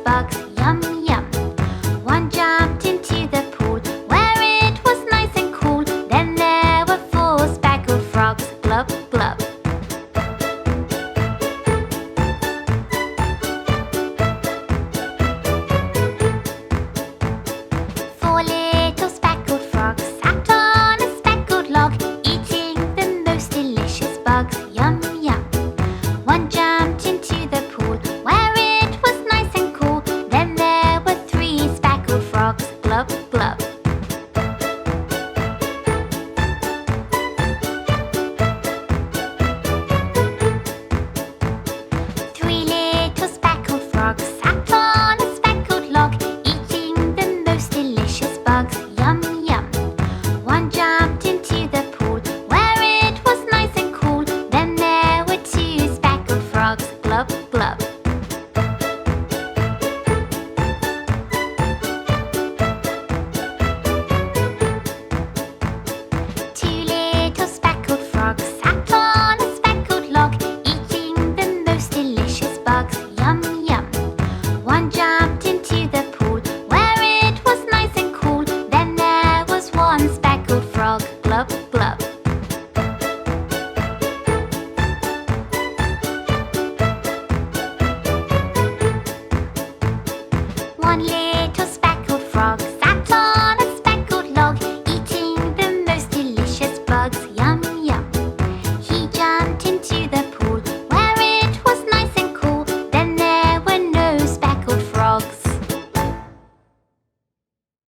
bugs, yum yum. One jumped into the pool where it was nice and cool. Then there were 4 speckled frogs, glub glub. 4 little speckled frogs sat on a speckled log, eating the most delicious bugs, yum yum. One jumped into the pool where it was nice and cool. Then there were 3 speckled frogs, glub glub. 3 little speckled frogs sat on a speckled log, eating the most delicious bugs, yum yum. One jumped into the pool where it was nice and cool. Then there were 2 speckled frogs, glub glub. Two little speckled frogs sat on a speckled log, eating the most delicious bugs, yum yum. One jumped into the pool where it was nice and cool. Then there was 1 speckled frog, glub glub. One